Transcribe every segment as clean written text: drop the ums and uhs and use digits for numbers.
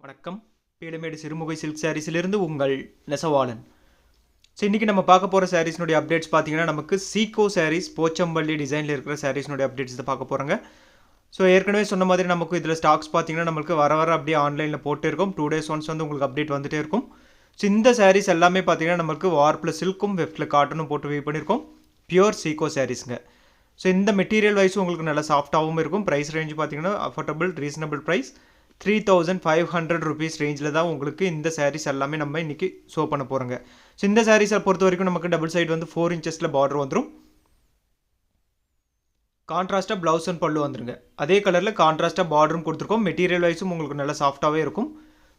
வணக்கம். பீளமேடு சிறுமுகை சில்க் சாரீஸிலிருந்து உங்கள் நெசவாளன். ஸோ இன்றைக்கி நம்ம பார்க்க போகிற சாரீஸ்னுடைய அப்டேட்ஸ் பார்த்தீங்கன்னா நமக்கு சீகோ சாரீஸ் போச்சம்பள்ளி டிசைனில் இருக்கிற சாரீஸ்னுடைய அப்டேட்ஸ் தான் பார்க்க போகிறாங்க. ஸோ ஏற்கனவே சொன்ன மாதிரி நமக்கு இதில் ஸ்டாக்ஸ் பார்த்தீங்கன்னா நம்மளுக்கு வர அப்படியே ஆன்லைனில் போட்டு இருக்கும். 2 days ஒன்ஸ் வந்து உங்களுக்கு அப்டேட் வந்துகிட்டே இருக்கும். ஸோ இந்த சாரீஸ் எல்லாமே பார்த்தீங்கன்னா நமக்கு வார்ப்பில் சில்க்கும் வெஃப்டில் காட்டனும் போட்டு வீவ் பண்ணியிருக்கோம். பியூர் சீகோ சாரீஸுங்க. ஸோ இந்த மெட்டீரியல் வைஸும் உங்களுக்கு நல்லா சாஃப்டாகவும் இருக்கும். ப்ரைஸ் ரேஞ்சு பார்த்தீங்கன்னா அஃபோர்டபுள் ரீசனபிள் ப்ரைஸ் 3500 rupees ரேஞ்சில் தான் உங்களுக்கு இந்த சாரீஸ் எல்லாமே நம்ம இன்றைக்கி ஷோ பண்ண போகிறோங்க. ஸோ இந்த சாரீஸை பொறுத்த வரைக்கும் நமக்கு டபுள் சைடு வந்து 4 inches பார்டர் வந்துடும். கான்ட்ராஸ்ட்டாக ப்ளவுஸ் அண்ட் பல்லு வந்துருங்க. அதே கலரில் கான்ட்ராஸ்ட்டாக பார்டரும் கொடுத்துருக்கோம். மெட்டீரியல் வைஸும் உங்களுக்கு நல்லா சாஃப்டாகவே இருக்கும்.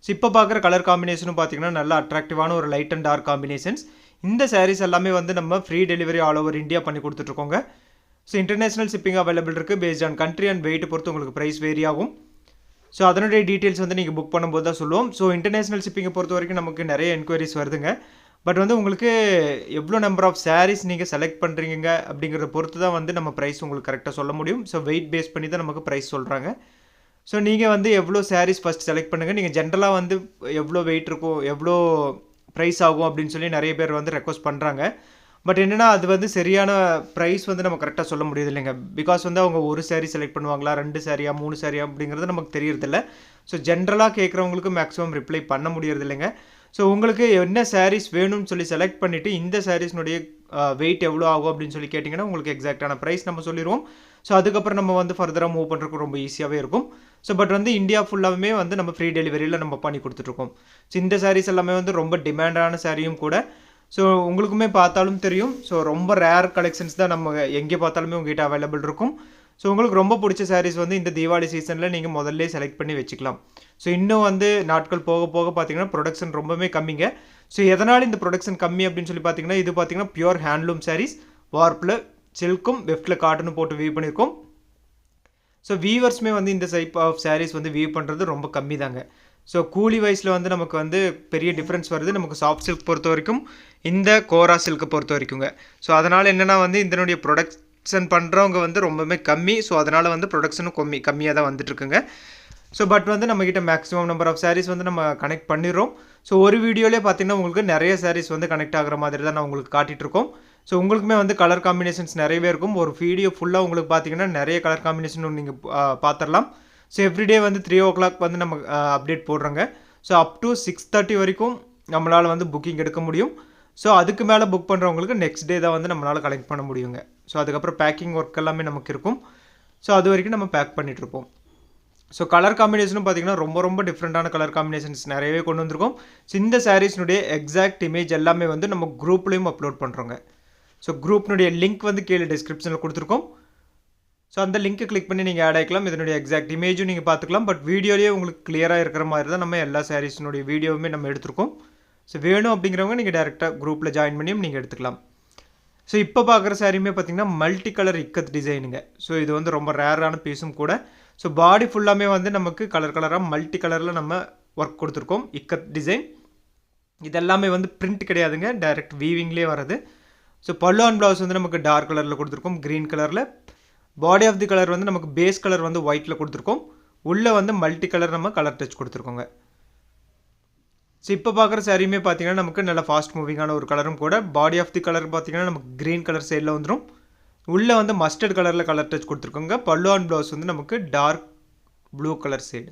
ஸோ இப்போ பார்க்குற கலர் காம்பினேஷனும் பார்த்தீங்கன்னா நல்லா அட்ராக்டிவான ஒரு லைட் அண்ட் டார்க் காம்பினேஷன்ஸ். இந்த சாரீஸ் எல்லாமே வந்து நம்ம free delivery all over India பண்ணி கொடுத்துட்ருக்கோங்க. ஸோ இன்டர்நேஷனல் ஷிப்பிங் அவைலபிள் இருக்குது. Based on country and weight பொறுத்து உங்களுக்கு ப்ரைஸ் வேரி ஆகும். ஸோ அதனுடைய டீட்டெயில்ஸ் வந்து நீங்கள் புக் பண்ணும்போது தான் சொல்லுவோம். ஸோ இன்டர்நேஷனல் ஷிப்பிங்கை பொறுத்த வரைக்கும் நமக்கு நிறைய என்கொயரிஸ் வருதுங்க. பட் வந்து உங்களுக்கு எவ்வளோ நம்பர் ஆஃப் சாரீஸ் நீங்கள் செலக்ட் பண்ணுறீங்க அப்படிங்கிறத பொறுத்து தான் வந்து நம்ம ப்ரைஸ் உங்களுக்கு கரெக்டாக சொல்ல முடியும். ஸோ வெயிட் பேஸ் பண்ணி தான் நமக்கு ப்ரைஸ் சொல்கிறாங்க. ஸோ நீங்கள் வந்து எவ்வளோ சாரீஸ் ஃபஸ்ட் செலக்ட் பண்ணுங்கள். நீங்கள் ஜென்ரலாக வந்து எவ்வளோ வெயிட் இருக்கும், எவ்வளோ ப்ரைஸ் ஆகும் அப்படின்னு சொல்லி நிறைய பேர் வந்து ரெக்வஸ்ட் பண்ணுறாங்க. பட் என்னென்னா அது வந்து சரியான ப்ரைஸ் வந்து நம்ம கரெக்டாக சொல்ல முடியுது இல்லைங்க. பிகாஸ் வந்து அவங்க ஒரு சாரீ செலக்ட் பண்ணுவாங்களா, 2 சாரியா 3 சாரியா அப்படிங்கிறது நமக்கு தெரியறதில்ல. ஸோ ஜென்ரலாக கேட்குறவங்களுக்கு மேக்ஸிமம் ரிப்ளை பண்ண முடியறது இல்லைங்க. ஸோ உங்களுக்கு என்ன சாரீஸ் வேணும்னு சொல்லி செலக்ட் பண்ணிவிட்டு இந்த சாரீஸ்னுடைய வெயிட் எவ்வளோ ஆகும் அப்படின்னு சொல்லி கேட்டிங்கன்னா உங்களுக்கு எக்ஸாக்டான ப்ரைஸ் நம்ம சொல்லிடுவோம். ஸோ அதுக்கப்புறம் நம்ம வந்து ஃபர்தராக மூவ் பண்ணுறதுக்கு ரொம்ப ஈஸியாகவே இருக்கும். ஸோ பட் வந்து இந்தியா ஃபுல்லாகவே வந்து நம்ம ஃப்ரீ டெலிவரியில் நம்ம பண்ணி கொடுத்துட்ருக்கோம். ஸோ இந்த சாரீஸ் எல்லாமே வந்து ரொம்ப டிமாண்டான சாரியும் கூட. ஸோ உங்களுக்குமே பார்த்தாலும் தெரியும். ஸோ ரொம்ப ரேர் கலெக்ஷன்ஸ் தான் நம்ம எங்கே பார்த்தாலுமே உங்கள்கிட்ட அவைலபிள் இருக்கும். ஸோ உங்களுக்கு ரொம்ப பிடிச்ச சாரீஸ் வந்து இந்த தீபாவளி சீசனில் நீங்கள் முதல்ல செலக்ட் பண்ணி வச்சுக்கலாம். ஸோ இன்னும் வந்து நாட்கள் போக போக பார்த்தீங்கன்னா ப்ரொடக்ஷன் ரொம்பவே கம்மிங்க. ஸோ எதனால் இந்த ப்ரொடக்ஷன் கம்மி அப்படின்னு சொல்லி பார்த்தீங்கன்னா இது பார்த்தீங்கன்னா பியூர் ஹேண்ட்லூம் சாரீஸ் வார்ப்பில் சில்க்கும் வெஃப்டில் காட்டனும் போட்டு வீவ் பண்ணியிருக்கோம். ஸோ வீவர்ஸுமே வந்து இந்த டைப் ஆஃப் சாரீஸ் வந்து வீவ் பண்ணுறது ரொம்ப கம்மி தாங்க. ஸோ கூலி வைஸில் வந்து நமக்கு வந்து பெரிய டிஃப்ரென்ஸ் வருது. நமக்கு சாஃப்ட் சில்க் பொறுத்த வரைக்கும் இந்த கோரா சில்க்கை பொறுத்த வரைக்குங்க. ஸோ அதனால் என்னென்னா வந்து இதனுடைய ப்ரொடக்ஷன் பண்ணுறவங்க வந்து ரொம்பவே கம்மி. ஸோ அதனால் வந்து ப்ரொடக்ஷனும் கம்மியாக தான் வந்துட்டுருக்குங்க. ஸோ பட் வந்து நம்மக்கிட்ட மேக்ஸிமம் நம்பர் ஆஃப் சாரீஸ் வந்து நம்ம கனெக்ட் பண்ணிடுறோம். ஸோ ஒரு வீடியோலேயே பார்த்தீங்கன்னா உங்களுக்கு நிறைய சாரீஸ் வந்து கனெக்ட் ஆகிற மாதிரி தான் நான் உங்களுக்கு காட்டிகிட்ருக்கோம். ஸோ உங்களுக்குமே வந்து கலர் காம்பினேஷன்ஸ் நிறையவே இருக்கும். ஒரு வீடியோ ஃபுல்லாக உங்களுக்கு பார்த்தீங்கன்னா நிறைய கலர் காம்பினேஷன் நீங்கள் பார்த்துடலாம். ஸோ எவ்ரிடே வந்து 3 o'clock வந்து நம்ம அப்டேட் போடுறோங்க. ஸோ அப் டு 6:30 வரைக்கும் நம்மளால் வந்து புக்கிங் எடுக்க முடியும். ஸோ அதுக்கு மேலே புக் பண்ணுறவங்களுக்கு நெக்ஸ்ட் டே தான் வந்து நம்மளால் கலெக்ட் பண்ண முடியுங்க. ஸோ அதுக்கப்புறம் பேக்கிங் ஒர்க் எல்லாமே நமக்கு இருக்கும். ஸோ அது வரைக்கும் நம்ம பேக் பண்ணிகிட்ருப்போம். ஸோ கலர் காம்பினேஷனும் பார்த்திங்கன்னா ரொம்ப ரொம்ப டிஃப்ரெண்ட்டான கலர் காம்பினேஷன்ஸ் நிறையவே கொண்டு வந்திருக்கோம். ஸோ இந்த சாரீஸ்னுடைய எக்ஸாக்ட் இமேஜ் எல்லாமே வந்து நம்ம குரூப்லேயும் அப்லோட் பண்ணுறோங்க. ஸோ குரூப்னுடைய லிங்க் வந்து கீழே டிஸ்கிரிப்ஷனில் கொடுத்துருக்கோம். ஸோ அந்த லிங்க்கை கிளிக் பண்ணி நீங்கள் ஆட் ஆகிக்கலாம். இதனுடைய எக்ஸாக்ட் இமேஜும் நீங்கள் பார்த்துக்கலாம். பட் வீடியோலேயே உங்களுக்கு கிளியராக இருக்கிற மாதிரி தான் நம்ம எல்லா சாரீஸினுடைய வீடியோவுமே நம்ம எடுத்துருக்கோம். ஸோ வேணும் அப்படிங்கிறவங்க நீங்கள் டேரெக்டாக குரூப்பில் ஜாயின் பண்ணியும் நீங்கள் எடுத்துக்கலாம். ஸோ இப்போ பார்க்குற சாரியுமே பார்த்திங்கன்னா மல்டி கலர் இக்கத் டிசைனுங்க. ஸோ இது வந்து ரொம்ப ரேரான பீஸும் கூட. ஸோ பாடி ஃபுல்லாமே வந்து நமக்கு கலர் கலராக மல்டி கலரில் நம்ம ஒர்க் கொடுத்துருக்கோம். இக்கத் டிசைன் இதெல்லாமே வந்து பிரிண்ட் கிடையாதுங்க, டைரக்ட் வீவிங்லேயே வர்றது. ஸோ பல்லு அண்ட் ப்ளவுஸ் வந்து நமக்கு டார்க் கலரில் கொடுத்துருக்கோம், க்ரீன் கலரில். பாடி ஆஃப் தி கலர் வந்து நமக்கு பேஸ் கலர் வந்து ஒயிட்டில் கொடுத்துருக்கோம். உள்ளே வந்து மல்டி கலர் நம்ம கலர் டச் கொடுத்துருக்கோங்க. ஸோ இப்போ பார்க்குற சாரியுமே பார்த்தீங்கன்னா நமக்கு நல்ல ஃபாஸ்ட் மூவிங்கான ஒரு கலரும் கூட. பாடி ஆஃப் தி கலர் பார்த்தீங்கன்னா நமக்கு க்ரீன் கலர் சைடில் வந்துடும். உள்ளே வந்து மஸ்டர்ட் கலரில் கலர் டச் கொடுத்துருக்கோங்க. பல்லு அண்ட் ப்ளவுஸ் வந்து நமக்கு dark blue colour side.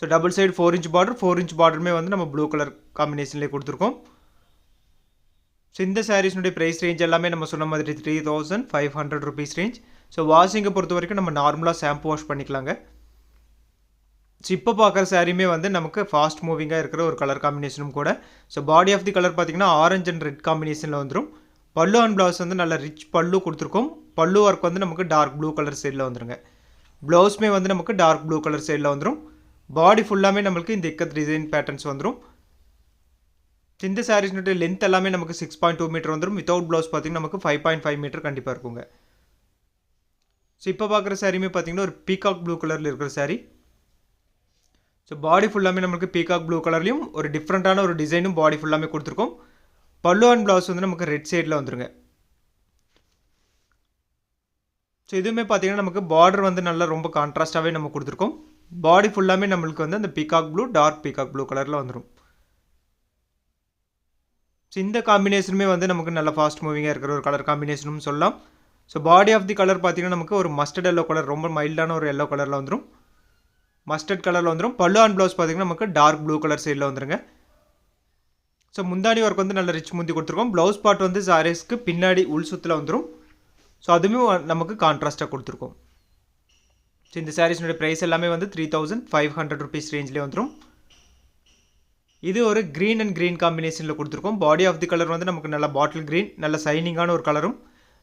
So double side 4 inch border, 4 inch பார்டருமே வந்து நம்ம ப்ளூ கலர் காம்பினேஷன்லேயே கொடுத்துருக்கோம். ஸோ இந்த சாரீஸ்னுடைய ப்ரைஸ் ரேஞ்ச் எல்லாமே நம்ம சொன்ன மாதிரி 3500 rupees ரேஞ்ச். ஸோ வாஷிங்கை பொறுத்த வரைக்கும் நம்ம நார்மலாக ஷாம்பு வாஷ் பண்ணிக்கலாங்க. ஸோ இப்போ பார்க்குற சாரியுமே வந்து நமக்கு ஃபாஸ்ட் மூவிங்காக இருக்கிற ஒரு கலர் காம்பினேஷனும் கூட. So body of the colour பார்த்திங்கன்னா ஆரஞ்ச் அண்ட் ரெட் காம்பினேஷனில் வந்துடும். பல்லு அண்ட் ப்ளவுஸ் வந்து நல்ல ரிச் பல்லு கொடுத்துருக்கோம். பல்லு ஒர்க் வந்து நமக்கு டார்க் ப்ளூ கலர் சைடில் வந்துருங்க. ப்ளவுஸுமே வந்து நமக்கு டார்க் ப்ளூ கலர் சைடில் வந்துடும். பாடி ஃபுல்லாமே நம்மளுக்கு இந்த இக்கத் டிசைன் பேட்டர்ன்ஸ் வந்துடும். இந்த சாரீஸ்னுடைய லென்த் எல்லாமே நமக்கு 6.2 மீட்டர் வந்துடும். வித்தவுட் ப்ளவுஸ் பார்த்திங்கன்னா நமக்கு 5.5 மீட்டர் கண்டிப்பாக இருக்குங்க. ஸோ இப்போ பார்க்குற சாரியுமே பார்த்திங்கன்னா ஒரு பீகாக் ப்ளூ கலரில் இருக்கிற சாரீ. ஸோ பாடி ஃபுல்லாமே நமக்கு பீகாக் ப்ளூ கலர்லையும் ஒரு டிஃப்ரெண்ட்டான ஒரு டிசைனும் பாடி ஃபுல்லாமே கொடுத்துருக்கோம். பல்லு அண்ட் ப்ளவுஸ் வந்து நமக்கு ரெட் சைடில் வந்துருங்க. ஸோ இதுவுமே பார்த்திங்கன்னா நமக்கு பார்டர் வந்து நல்லா ரொம்ப கான்ட்ராஸ்ட்டாகவே நம்ம கொடுத்துருக்கோம். பாடி ஃபுல்லாமே நம்மளுக்கு வந்து அந்த peacock blue dark peacock blue கலரில் வந்துடும். ஸோ இந்த காம்பினேஷனுமே வந்து நமக்கு நல்ல ஃபாஸ்ட் மூவிங்காக இருக்கிற ஒரு கலர் காம்பினேஷனும் சொல்லலாம். So body of the colour பார்த்தீங்கன்னா நமக்கு ஒரு மஸ்டர்ட் எல்லோ கலர், ரொம்ப மைல்டான ஒரு எல்லோ கலரில் வந்துடும். மஸ்டர்ட் கலரில் வந்துடும். பல்லு அண்ட் ப்ளவுஸ் பார்த்தீங்கன்னா நமக்கு டார்க் ப்ளூ கலர் சைடில் வந்துருங்க. ஸோ முந்தானி ஒர்க் வந்து நல்ல ரிச் முந்தி கொடுத்துருக்கோம். ப்ளவுஸ் பார்ட் வந்து சாரீஸ்க்கு பின்னாடி உள் சுத்தில் வந்துடும். ஸோ அதுவுமே நமக்கு கான்ட்ராஸ்ட்டாக கொடுத்துருக்கோம். ஸோ இந்த சாரீஸ்னுடைய ப்ரைஸ் எல்லாமே வந்து 3500 rupees ரேஞ்சிலே வந்துடும். இது ஒரு க்ரீன் அண்ட் க்ரீன் காம்பினேஷனில் கொடுத்துருக்கோம். பாடி ஆஃப் தி கலர் வந்து நமக்கு நல்ல பாட்டில் க்ரீன், நல்ல சைனிங்கான ஒரு கலரும்.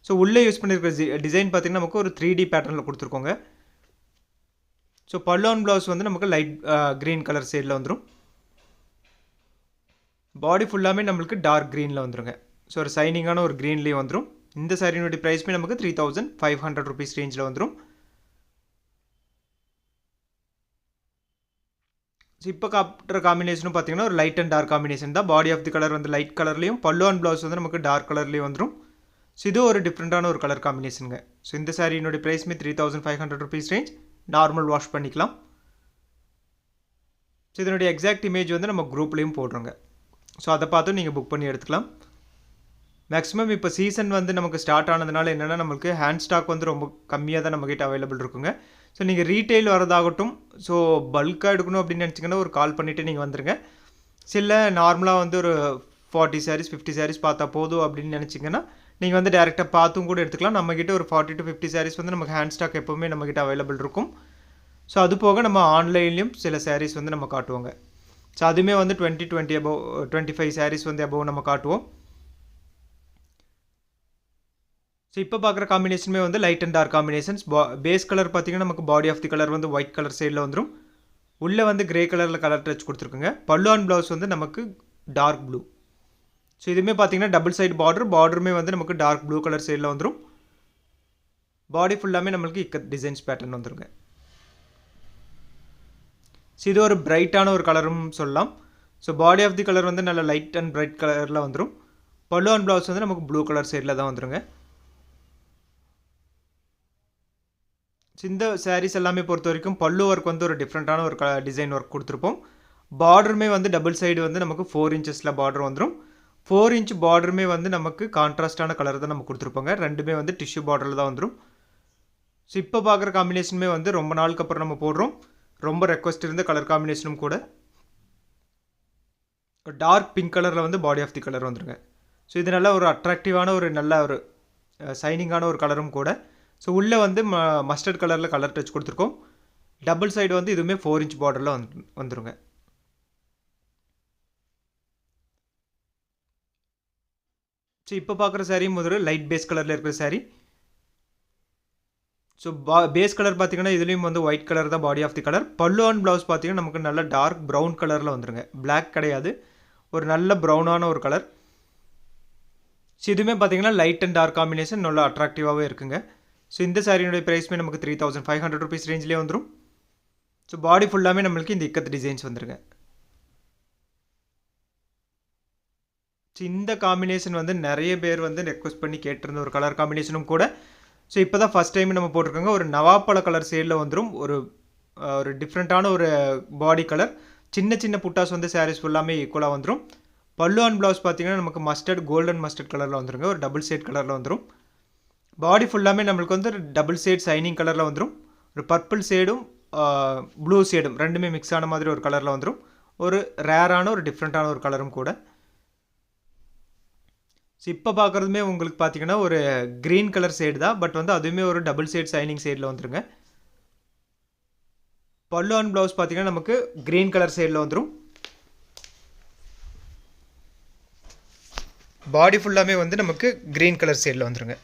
ஸோ உள்ளே யூஸ் பண்ணியிருக்கிற டிசைன் பார்த்திங்கன்னா நமக்கு ஒரு 3D பேட்டர்னில் கொடுத்துருக்கோங்க. ஸோ பல்லு அண்ட் ப்ளவுஸ் வந்து நமக்கு லைட் க்ரீன் கலர் சைடில் வந்துடும். பாடி ஃபுல்லாமே நம்மளுக்கு டார்க் க்ரீனில் வந்துருங்க. ஸோ ஒரு சைனிங்கான ஒரு க்ரீன்லேயும் வந்துடும். இந்த சாரியினுடைய ப்ரைஸ்மே நமக்கு 3500 rupees ரேஞ்சில் வந்துடும். ஸோ இப்போ காட்டுற காம்பினேஷனும் பார்த்தீங்கன்னா ஒரு லைட் அண்ட் டார்க் காம்பினேஷன் தான். பாடி ஆஃப் தி கலர் வந்து லைட் கலர்லேயும், பல்லு அண்ட் ப்ளவுஸ் வந்து நமக்கு டார்க் கலர்லேயும் வந்துடும். ஸோ இது ஒரு டிஃப்ரெண்ட்டான ஒரு கலர் காம்பினேஷனுங்க. ஸோ இந்த சாரியினுடைய ப்ரைஸ்மே 3500 rupees ரேஞ்ச். நார்மல் வாஷ் பண்ணிக்கலாம். ஸோ இதனுடைய எக்ஸாக்ட் இமேஜ் வந்து நம்ம குரூப்லேயும் போடுறோங்க. ஸோ அதை பார்த்து நீங்கள் புக் பண்ணி எடுத்துக்கலாம். மேக்ஸிமம் இப்போ சீசன் வந்து நமக்கு ஸ்டார்ட் ஆனதுனால என்னென்னா நம்மளுக்கு ஹேண்ட் ஸ்டாக் வந்து ரொம்ப கம்மியாக தான் நம்மக்கிட்ட அவைலபிள் இருக்குங்க. ஸோ நீங்கள் ரீட்டெயில் வரதாகட்டும், ஸோ பல்காக எடுக்கணும் அப்படின்னு நினச்சிங்கன்னா ஒரு கால் பண்ணிவிட்டு நீங்கள் வந்துடுங்க. சில நார்மலாக வந்து ஒரு 40 sarees 50 sarees பார்த்தா போதும் அப்படின்னு நினச்சிங்கன்னா நீங்கள் வந்து டேரெக்டாக பார்த்தும் கூட எடுத்துக்கலாம். நம்மக்கிட்ட ஒரு 40 to 50 sarees வந்து நமக்கு ஹேண்ட் ஸ்டாக் எப்போவுமே நம்மக்கிட்ட அவைலபிள் இருக்கும். ஸோ அது போக நம்ம ஆன்லைன்லேயும் சில sarees வந்து நம்ம காட்டுவோங்க. ஸோ அதுவுமே வந்து 20 above 25 sarees வந்து above நம்ம காட்டுவோம். ஸோ இப்போ பார்க்குற காம்பினேஷனுமே வந்து light and dark combinations. Base colour பார்த்தீங்கன்னா நமக்கு பாடி ஆஃப் தி கலர் வந்து ஒயிட் கலர் சைடில் வந்துடும். உள்ளே வந்து கிரே கலரில் கலர் டச் கொடுத்துருக்குங்க. பல்லு அண்ட் ப்ளவுஸ் வந்து நமக்கு டார்க் ப்ளூ. ஸோ இதுவுமே பார்த்தீங்கன்னா டபுள் சைடு பார்டருமே வந்து நமக்கு டார்க் ப்ளூ கலர் சைடில் வந்துடும். பாடி ஃபுல்லாமே நம்மளுக்கு இக்கத் டிசைன்ஸ் பேட்டர்ன் வந்துருங்க. ஸோ இது ஒரு பிரைட்டான ஒரு கலரும் சொல்லலாம். So body of the colour வந்து நல்ல லைட் அண்ட் பிரைட் கலரில் வந்துடும். பல்லு அண்ட் ப்ளவுஸ் வந்து நமக்கு ப்ளூ கலர் சைடில் தான் வந்துருங்க. இந்த சாரீஸ் எல்லாமே பொறுத்த வரைக்கும் பல்லு ஒர்க் வந்து ஒரு டிஃப்ரெண்ட்டான ஒரு டிசைன் ஒர்க் கொடுத்துருப்போம். பார்டருமே வந்து டபுள் சைடு வந்து நமக்கு 4 inches பார்டர் வந்துடும். 4 inch பார்டருமே வந்து நமக்கு கான்ட்ராஸ்டான கலர் தான் நம்ம கொடுத்துருப்போங்க. ரெண்டுமே வந்து டிஷ்யூ பார்டரில் தான் வந்துடும். ஸோ இப்போ பார்க்குற காம்பினேஷனுமே வந்து ரொம்ப நாளுக்கு அப்புறம் நம்ம போடுறோம். ரொம்ப ரெக்வஸ்ட் இருந்த கலர் காம்பினேஷனும் கூட. டார்க் பிங்க் கலரில் வந்து பாடி ஆஃப் தி கலர் வந்துருங்க. ஸோ இது நல்ல ஒரு அட்ராக்டிவான ஒரு நல்ல ஒரு சைனிங்கான ஒரு கலரும் கூட. ஸோ உள்ளே வந்து மஸ்டர்ட் கலரில் கலர் டச் கொடுத்துருக்கோம். டபுள் சைடு வந்து இதுவுமே 4 inch பார்டரில் வந்துருங்க. ஸோ இப்போ பார்க்குற சாரீ முதல்ல லைட் பேஸ் கலரில் இருக்கிற சாரீ. ஸோ பேஸ் கலர் பார்த்தீங்கன்னா இதுலேயும் வந்து ஒயிட் கலர் தான் பாடி ஆஃப் தி கலர். பல்லு அண்ட் ப்ளவுஸ் பார்த்தீங்கன்னா நமக்கு நல்ல டார்க் ப்ரௌன் கலரில் வந்துருங்க. பிளாக் கிடையாது, ஒரு நல்ல ப்ரௌனான ஒரு கலர். ஸோ இதுவுமே பார்த்தீங்கன்னா லைட் அண்ட் டார்க் காம்பினேஷன் நல்லா அட்ராக்டிவாகவே இருக்குங்க. ஸோ இந்த சாரியினுடைய ப்ரைஸ்மே நமக்கு 3500 rupees ரேஞ்சிலே வந்துடும். ஸோ பாடி ஃபுல்லாமே நம்மளுக்கு இந்த இக்கத் டிசைன்ஸ் வந்துருங்க. ஸோ இந்த காம்பினேஷன் வந்து நிறைய பேர் வந்து ரெக்வஸ்ட் பண்ணி கேட்டிருந்த ஒரு கலர் காம்பினேஷனும் கூட. ஸோ இப்போ தான் ஃபஸ்ட் டைம் நம்ம போட்டிருக்கோங்க. ஒரு நவாப்பழ கலர் ஷேடில் வந்துடும். ஒரு டிஃப்ரெண்ட்டான ஒரு பாடி கலர். சின்ன சின்ன புட்டாஸ் வந்து சாரீஸ் ஃபுல்லாமே ஈக்குவலாக வந்துடும். பல்லு அண்ட் ப்ளவுஸ் பார்த்தீங்கன்னா நமக்கு மஸ்டர்ட் கோல்டன் மஸ்டர்ட் கலரில் வந்துருங்க. ஒரு டபுள் ஷேட் கலரில் வந்துடும். பாடி ஃபுல்லாமே நம்மளுக்கு வந்து ஒரு டபுள் ஷேட் சைனிங் கலரில் வந்துடும். ஒரு பர்பிள் ஷேடும் ப்ளூ ஷேடும் ரெண்டுமே மிக்ஸ் ஆன மாதிரி ஒரு கலரில் வந்துடும். ஒரு ரேரான ஒரு டிஃப்ரெண்ட்டான ஒரு கலரும் கூட. ஸோ இப்போ பார்க்குறதுமே உங்களுக்கு பார்த்தீங்கன்னா ஒரு க்ரீன் கலர் ஷேடு தான். பட் வந்து அதுவுமே ஒரு டபுள் ஷேட் சைனிங் ஷேடில் வந்துருங்க. பல்லு அண்ட் ப்ளவுஸ் பார்த்தீங்கன்னா நமக்கு க்ரீன் கலர் ஷேடில் வந்துடும். பாடி ஃபுல்லாமே வந்து நமக்கு க்ரீன் கலர் ஷேடில் வந்துருங்க.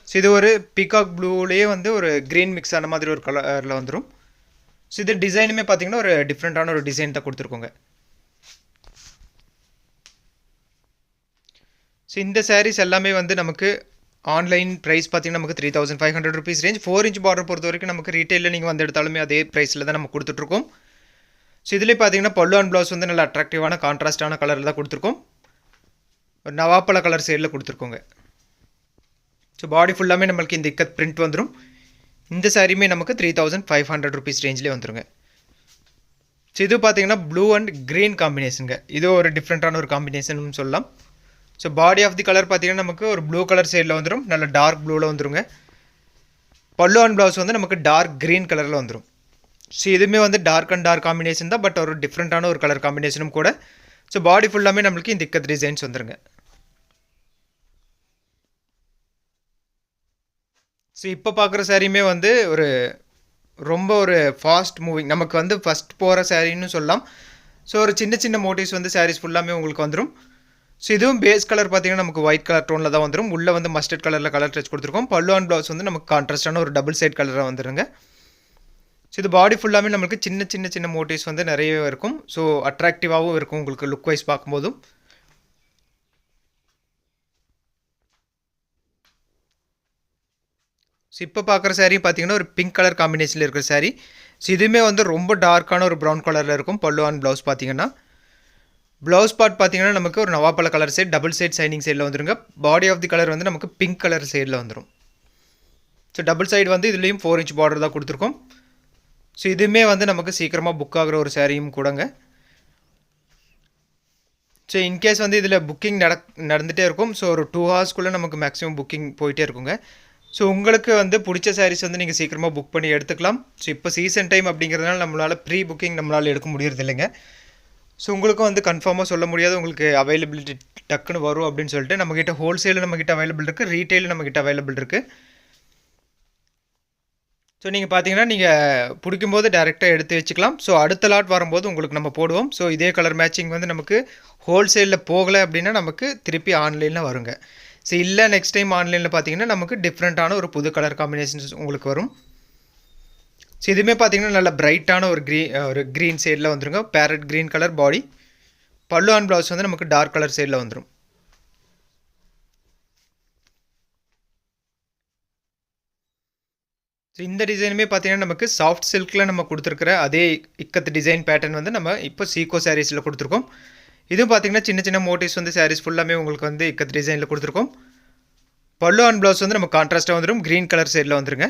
ஸோ இது ஒரு பீகாக் ப்ளூலேயே வந்து ஒரு க்ரீன் மிக்ஸ் ஆன மாதிரி ஒரு கலரில் வந்துடும். ஸோ இது டிசைனுமே பார்த்தீங்கன்னா ஒரு டிஃப்ரெண்ட்டான ஒரு டிசைன் தான் கொடுத்துருக்கோங்க. ஸோ இந்த சாரீஸ் எல்லாமே வந்து நமக்கு ஆன்லைன் ப்ரைஸ் பார்த்தீங்கன்னா நமக்கு 3500 rupees ரேஞ்ச். 4 inch பார்டர் பொறுத்த வரைக்கும் நமக்கு ரீட்டெயிலில் நீங்கள் வந்து எடுத்தாலுமே அதே ப்ரைஸில் தான் நம்ம கொடுத்துட்ருக்கோம். ஸோ இதிலே பார்த்தீங்கன்னா பல்லு அண்ட் ப்ளவுஸ் வந்து நல்ல அட்ராக்டிவான கான்ட்ராஸ்டான கலரில் தான் கொடுத்துருக்கோம். ஒரு நவாப்பழ கலர் சைடில் கொடுத்துருக்கோங்க. ஸோ பாடி ஃபுல்லாமே நம்மளுக்கு இந்த இக்கத் பிரிண்ட் வந்துடும். இந்த சாரியுமே நமக்கு 3500 rupees ரேஞ்சிலே வந்துருங்க. இது பார்த்தீங்கன்னா ப்ளூ அண்ட் க்ரீன் காம்பினேஷனுங்க. இது ஒரு டிஃப்ரெண்ட்டான ஒரு காம்பினேஷன் சொல்லலாம். So body of the colour பார்த்தீங்கன்னா நமக்கு ஒரு ப்ளூ கலர் சைடில் வந்துடும், நல்ல டார்க் ப்ளூவில் வந்துருங்க. பல்லு அண்ட் ப்ளவுஸ் வந்து நமக்கு டார்க் க்ரீன் கலரில் வந்துடும். ஸோ இதுவுமே வந்து டார்க் அண்ட் டார்க் காம்பினேஷன் தான், பட் ஒரு டிஃப்ரெண்ட்டான ஒரு கலர் காம்பினேஷனும் கூட. ஸோ பாடி ஃபுல்லாமே நம்மளுக்கு இந்த இக்கத் டிசைன்ஸ் வந்துருங்க. ஸோ இப்போ பார்க்குற சாரியுமே வந்து ரொம்ப ஒரு ஃபாஸ்ட் மூவிங், நமக்கு வந்து ஃபஸ்ட் போகிற சாரின்னு சொல்லலாம். ஸோ ஒரு சின்ன சின்ன மோட்டிவ்ஸ் வந்து சாரீஸ் ஃபுல்லாமே உங்களுக்கு வந்துடும். ஸோ இதுவும் பேஸ் கலர் பார்த்தீங்கன்னா நமக்கு ஒயிட் கலர் டோனில் தான் வந்துடும். உள்ளே வந்து மஸ்டர்ட் கலரில் கலர் டச் கொடுத்துருக்கோம். பல்லு அண்ட் ப்ளவுஸ் வந்து நமக்கு கான்ட்ராஸ்டான ஒரு டபுள் சைட் கலராக வந்துடுங்க. ஸோ இது பாடி ஃபுல்லாமே நமக்கு சின்ன சின்ன சின்ன மோட்டிவ்ஸ் வந்து நிறையவே இருக்கும். ஸோ அட்ராக்டிவாகவும் இருக்கும் உங்களுக்கு லுக் வைஸ் பார்க்கும்போதும். ஸோ இப்போ பார்க்குற சாரீ பார்த்தீங்கன்னா ஒரு பிங்க் கலர் காம்பினேஷனில் இருக்கிற சாரீ. ஸோ இதுவுமே வந்து ரொம்ப டார்க்கான ஒரு ப்ரௌன் கலரில் இருக்கும். பல்லு அண்ட் ப்ளவுஸ் பார்த்தீங்கன்னா ப்ளவுஸ் பார்ட் பார்த்தீங்கன்னா நமக்கு ஒரு நவாப்பழ colour side double side shining சைடில் வந்துருங்க. பாடி ஆஃப் தி கலர் வந்து நமக்கு பிங்க் கலர் சைடில் வந்துடும். ஸோ டபுள் சைடு வந்து இதுலேயும் 4 inch பார்டர் தான் கொடுத்துருக்கோம். ஸோ இதுவுமே வந்து நமக்கு சீக்கிரமாக புக் ஆகிற ஒரு சாரியும் கூடங்க. ஸோ இன்கேஸ் வந்து இதில் புக்கிங் நடந்துகிட்டே இருக்கும். ஸோ ஒரு 2 hours நமக்கு மேக்ஸிமம் புக்கிங் போயிட்டே இருக்குங்க. ஸோ உங்களுக்கு வந்து பிடிச்ச சாரீஸ் வந்து நீங்கள் சீக்கிரமாக புக் பண்ணி எடுத்துக்கலாம். ஸோ இப்போ சீசன் டைம் அப்படிங்கிறதுனால நம்மளால் ப்ரீ புக்கிங் நம்மளால் எடுக்க முடியறது இல்லைங்க. ஸோ உங்களுக்கும் வந்து கன்ஃபார்மாக சொல்ல முடியாது உங்களுக்கு அவைலபிலிட்டி டக்குன்னு வரும் அப்படின்னு சொல்லிட்டு. நம்மக்கிட்ட ஹோல்சேலும் நம்மக்கிட்ட அவைலபிள் இருக்குது, ரீட்டெயிலும் நம்மக்கிட்ட அவைலபிள் இருக்குது. ஸோ நீங்கள் பார்த்தீங்கன்னா நீங்கள் பிடிக்கும்போது டேரெக்டாக எடுத்து வச்சுக்கலாம். ஸோ அடுத்த லாட் வரும்போது உங்களுக்கு நம்ம போடுவோம். ஸோ இதே கலர் மேட்சிங் வந்து நமக்கு ஹோல்சேலில் போகலை அப்படின்னா நமக்கு திருப்பி ஆன்லைனில் வருங்க. ஸோ இல்லை நெக்ஸ்ட் டைம் ஆன்லைனில் பார்த்தீங்கன்னா நமக்கு டிஃப்ரெண்ட்டான ஒரு புது கலர் காம்பினேஷன்ஸ் உங்களுக்கு வரும். ஸோ இதுவுமே பார்த்தீங்கன்னா நல்ல பிரைட்டான ஒரு க்ரீன் சைடில் வந்துருங்க. Farad green colour body. பல்லு அண்ட் ப்ளவுஸ் வந்து நமக்கு டார்க் கலர் சைடில் வந்துடும். ஸோ இந்த டிசைனுமே பார்த்தீங்கன்னா நமக்கு சாஃப்ட் சில்கில் நம்ம கொடுத்துருக்குற அதே இக்கத்து டிசைன் பேட்டர்ன் வந்து நம்ம இப்போ சீகோ சாரீஸில் கொடுத்துருக்கோம். இதுவும் பார்த்தீங்கன்னா சின்ன சின்ன மோட்டிவ்ஸ் வந்து சாரீஸ் ஃபுல்லாமே உங்களுக்கு வந்து இக்கத்து டிசைனில் கொடுத்துருக்கோம். பல்லு அண்ட் ப்ளவுஸ் வந்து நம்ம கான்ட்ராஸ்ட்டாக வந்துடும், க்ரீன் கலர் சைடில் வந்துருங்க.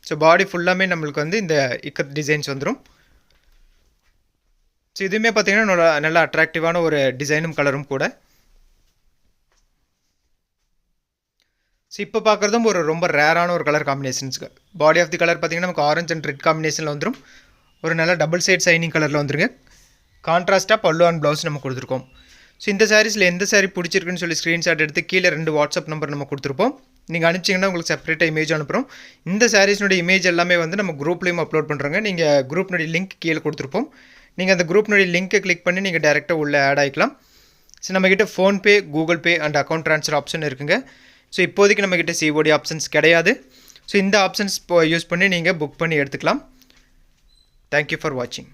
ஸோ பாடி ஃபுல்லாமே நம்மளுக்கு வந்து இந்த இக்கத் டிசைன்ஸ் வந்துடும். ஸோ இதுவுமே பார்த்தீங்கன்னா நல்ல அட்ராக்டிவான ஒரு டிசைனும் கலரும் கூட. ஸோ இப்போ பார்க்குறதும் ரொம்ப ரேரான ஒரு கலர் காம்பினேஷன்ஸுக்கு. பாடி ஆஃப் தி கலர் பார்த்தீங்கன்னா நமக்கு ஆரஞ்ச் அண்ட் ரெட் காம்பினேஷனில் வந்துடும். ஒரு நல்ல டபுள் சைட் சைனிங் கலரில் வந்துருங்க. கான்ட்ராஸ்ட்டாக பல்லு அண்ட் ப்ளவுஸ் நம்ம கொடுத்துருக்கோம். ஸோ இந்த சாரீஸில் எந்த சாரீ பிடிச்சிருக்குன்னு சொல்லி ஸ்க்ரீன்ஷாட் எடுத்து கீழே 2 வாட்ஸ்அப் நம்பர் நம்ம கொடுத்துருப்போம். நீங்கள் அனுப்பிச்சிங்கன்னா உங்களுக்கு செப்பரேட்டாக இமேஜ் அனுப்புகிறோம். இந்த சாரீஸ்னுடைய இமேஜ் எல்லாமே வந்து நம்ம குரூப்லேயும் அப்லோட் பண்ணுறோங்க. நீங்கள் குரூப்னுடைய லிங்க் கீழே கொடுத்துருப்போம். நீங்கள் அந்த குரூப்னுடைய லிங்க்கை கிளிக் பண்ணி நீங்கள் டேரெக்டாக உள்ளே ஆட் ஆகிக்கலாம். ஸோ நம்மக்கிட்ட PhonePe, Google pay and account transfer option இருக்குங்க. ஸோ இப்போதைக்கு நம்மக்கிட்ட சிஓடி ஆப்ஷன்ஸ் கிடையாது. ஸோ இந்த ஆப்ஷன்ஸ் யூஸ் பண்ணி நீங்கள் புக் பண்ணி எடுத்துக்கலாம். தேங்க்யூ ஃபார் வாட்சிங்.